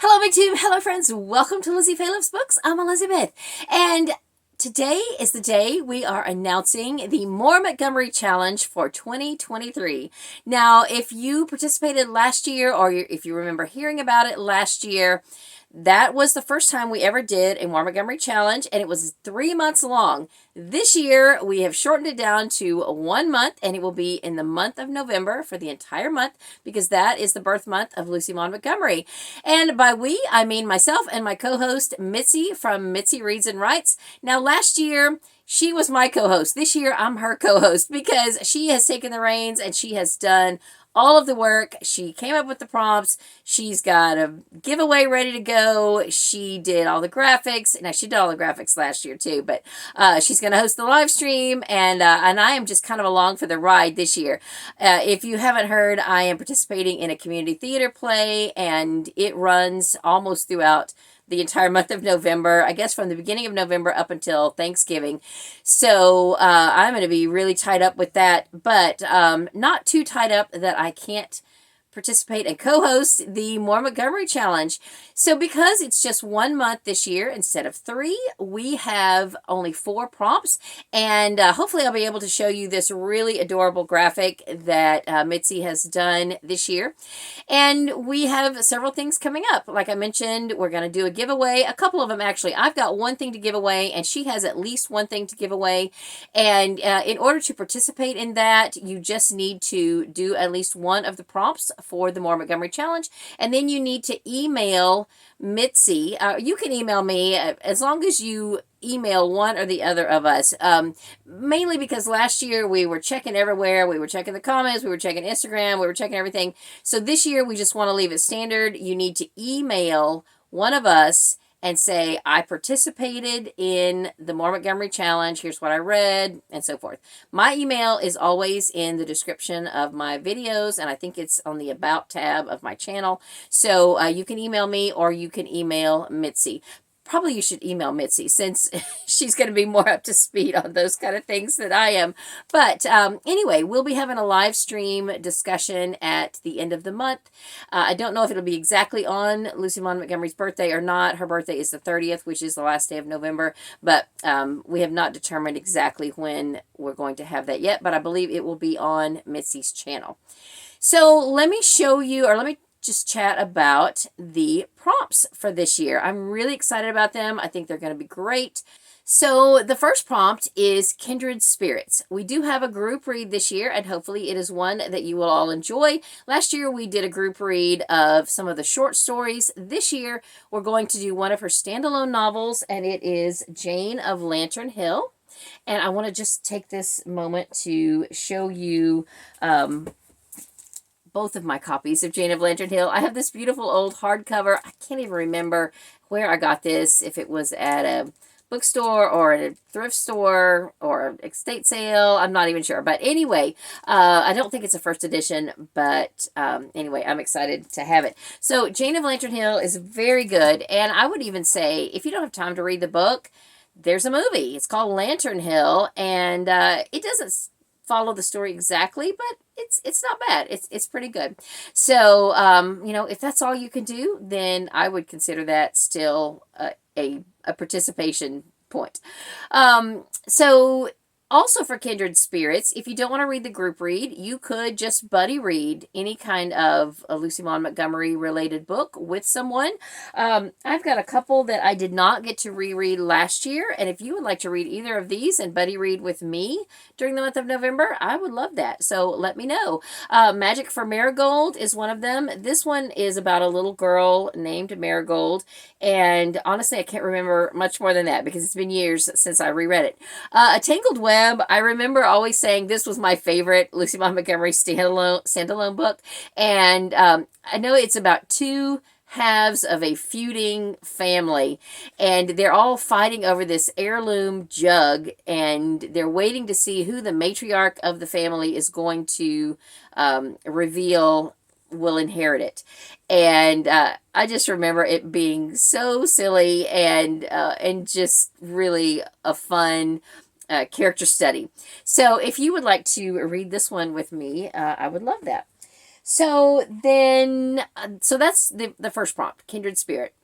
Hello, Big Tube. Hello, friends. Welcome to LizziefayeLovesBooks. I'm Elizabeth. And today is the day we are announcing the Montgomery Challenge for 2023. Now, if you participated last year or if you remember hearing about it last year, that was the first time we ever did a Montgomery Challenge, and it was 3 months long. This year, we have shortened it down to 1 month, and it will be in the month of November for the entire month, because that is the birth month of Lucy Maud Montgomery. And by we, I mean myself and my co-host, Mitzi from Mitzi Reads and Writes. Now, last year, she was my co-host. This year, I'm her co-host because she has taken the reins and she has done all of the work. She came up with the prompts. She's got a giveaway ready to go. She did all the graphics. Now, she did all the graphics last year too, but she's going to host the live stream, and I am just kind of along for the ride this year. If you haven't heard, I am participating in a community theater play, and it runs almost throughout the entire month of November, I guess from the beginning of November up until Thanksgiving. So I'm going to be really tied up with that, but not too tied up that I can't participate and co-host the Montgomery Challenge. So because it's just 1 month this year instead of 3, we have only 4 prompts, and hopefully I'll be able to show you this really adorable graphic that Mitzi has done this year. And we have several things coming up. Like I mentioned, we're going to do a giveaway, a couple of them actually. I've got one thing to give away, and she has at least one thing to give away. And in order to participate in that, you just need to do at least one of the prompts for the Montgomery Challenge, and then you need to email Mitzi. You can email me as long as you email one or the other of us, mainly because last year we were checking everywhere. We were checking the comments, we were checking Instagram, we were checking everything. So this year we just want to leave it standard. You need to email one of us and say, I participated in the Montgomery Challenge, here's what I read, and so forth. My email is always in the description of my videos, and I think it's on the About tab of my channel. So you can email me or you can email Mitzi. Probably you should email Mitzi since she's going to be more up to speed on those kind of things than I am. But anyway, we'll be having a live stream discussion at the end of the month. I don't know if it'll be exactly on Lucy Maud Montgomery's birthday or not. Her birthday is the 30th, which is the last day of November. But we have not determined exactly when we're going to have that yet. But I believe it will be on Mitzi's channel. So let me show you, or let me just chat about the prompts for this year. I'm really excited about them. I think they're going to be great. So the first prompt is Kindred Spirits. We do have a group read this year, and hopefully it is one that you will all enjoy. Last year we did a group read of some of the short stories. This year we're going to do one of her standalone novels, and it is Jane of Lantern Hill. And I want to just take this moment to show you both of my copies of Jane of Lantern Hill. I have this beautiful old hardcover. I can't even remember where I got this, if it was at a bookstore or at a thrift store or an estate sale. I'm not even sure. But anyway, I don't think it's a first edition, but anyway, I'm excited to have it. So Jane of Lantern Hill is very good, and I would even say if you don't have time to read the book, there's a movie. It's called Lantern Hill, and it doesn't follow the story exactly, but it's not bad. It's pretty good. So if that's all you can do, then I would consider that still a participation point. So also for Kindred Spirits, if you don't want to read the group read, you could just buddy read any kind of a Lucy Maud Montgomery related book with someone. I've got a couple that I did not get to reread last year, and if you would like to read either of these and buddy read with me during the month of November, I would love that. So let me know. Magic for Marigold is one of them. This one is about a little girl named Marigold, and honestly, I can't remember much more than that because it's been years since I reread it. A Tangled Web, I remember always saying this was my favorite Lucy Maud Montgomery standalone book, and I know it's about 2 halves of a feuding family, and they're all fighting over this heirloom jug, and they're waiting to see who the matriarch of the family is going to reveal will inherit it. And I just remember it being so silly and just really a fun character study. So if you would like to read this one with me, I would love that. So then, so that's the first prompt, Kindred Spirit.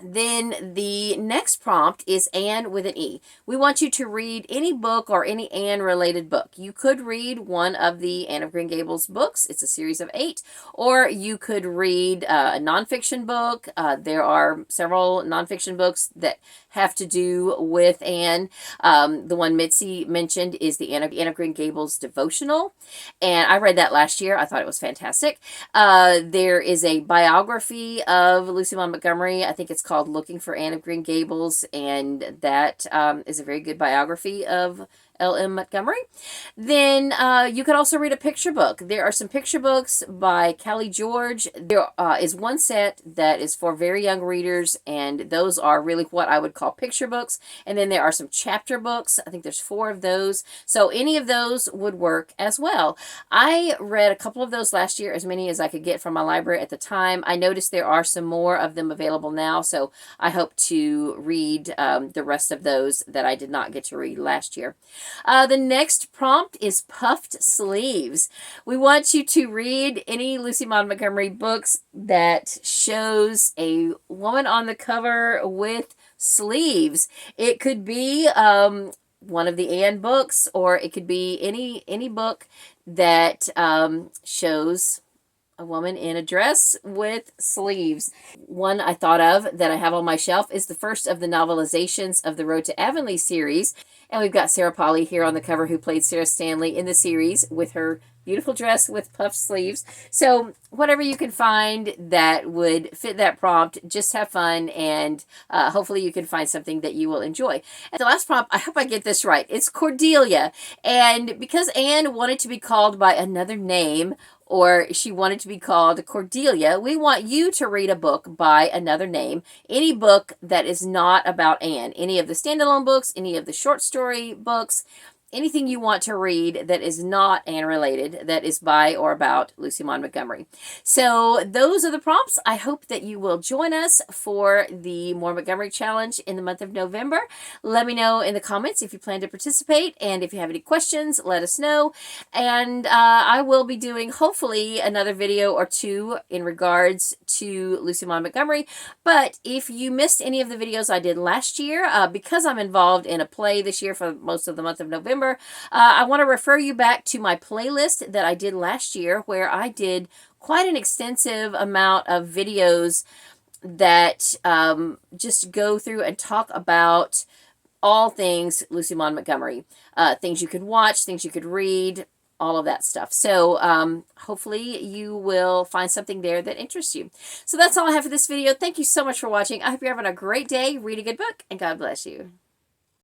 Then the next prompt is Anne with an E. We want you to read any book or any Anne related book. You could read one of the Anne of Green Gables books. It's a series of 8. Or you could read a nonfiction book. There are several nonfiction books that have to do with Anne. The one Mitzi mentioned is the Anne of Green Gables devotional. And I read that last year. I thought it was fantastic. There is a biography of Lucy Maud Montgomery. I think it's called Looking for Anne of Green Gables, and that is a very good biography of L.M. Montgomery. Then you could also read a picture book. There are some picture books by Callie George. There is one set that is for very young readers, and those are really what I would call picture books. And then there are some chapter books. I think there's 4 of those. So any of those would work as well. I read a couple of those last year, as many as I could get from my library at the time. I noticed there are some more of them available now, so I hope to read the rest of those that I did not get to read last year. The next prompt is puffed sleeves. We want you to read any Lucy Maud Montgomery books that shows a woman on the cover with sleeves. It could be one of the Anne books, or it could be any book that shows a woman in a dress with sleeves. One I thought of that I have on my shelf is the first of the novelizations of the Road to Avonlea series. And we've got Sarah Polley here on the cover, who played Sarah Stanley in the series with her beautiful dress with puffed sleeves. So whatever you can find that would fit that prompt, just have fun, and hopefully you can find something that you will enjoy. And the last prompt, I hope I get this right, it's Cordelia. And because Anne wanted to be called by another name, or she wanted to be called Cordelia, we want you to read a book by another name. Any book that is not about Anne. Any of the standalone books, any of the short story books, anything you want to read that is not Anne related, that is by or about Lucy Maud Montgomery. So those are the prompts. I hope that you will join us for the More Montgomery Challenge in the month of November. Let me know in the comments if you plan to participate, and if you have any questions, let us know. And I will be doing hopefully another video or 2 in regards to Lucy Maud Montgomery. But if you missed any of the videos I did last year, because I'm involved in a play this year for most of the month of November, I want to refer you back to my playlist that I did last year, where I did quite an extensive amount of videos that just go through and talk about all things Lucy Maud Montgomery. Things you could watch, things you could read, all of that stuff. So hopefully you will find something there that interests you. So that's all I have for this video. Thank you so much for watching. I hope you're having a great day. Read a good book, and God bless you.